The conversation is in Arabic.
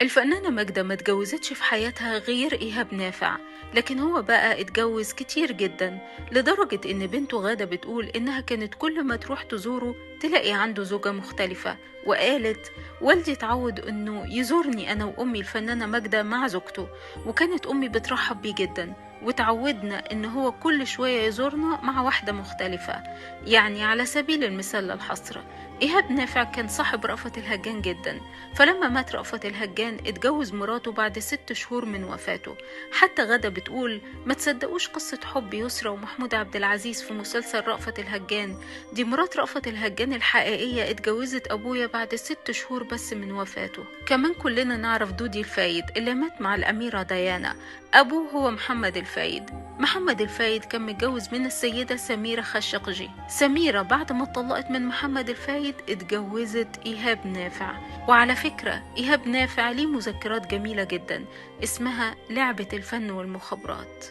الفنانة ماجدة ما اتجوزتش في حياتها غير إيهاب نافع، لكن هو بقى اتجوز كتير جدا، لدرجة إن بنته غادة بتقول إنها كانت كل ما تروح تزوره تلاقي عنده زوجة مختلفة. وقالت: والدي اتعود إنه يزورني أنا وأمي الفنانة ماجدة مع زوجته، وكانت أمي بترحب بيه جدا، وتعودنا إن هو كل شوية يزورنا مع واحدة مختلفة. يعني على سبيل المثال للحصر، إيهاب نافع كان صاحب رأفت الهجان جدا، فلما مات رأفت الهجان اتجوز مراته بعد 6 شهور من وفاته. حتى غدا بتقول: ما تصدقوش قصة حب يسرى ومحمود عبد العزيز في مسلسل رأفت الهجان، دي مرات رأفت الهجان الحقيقية اتجوزت أبويا بعد 6 شهور بس من وفاته. كمان كلنا نعرف دودي الفايد اللي مات مع الأميرة ديانا، أبوه هو محمد الفايد. محمد الفايد كان متجوز من السيدة سميرة خشقجي. سميرة بعد ما اتطلقت من محمد الفايد اتجوزت إيهاب نافع. وعلى فكرة إيهاب نافع ليه مذكرات جميلة جدا اسمها لعبة الفن والمخابرات.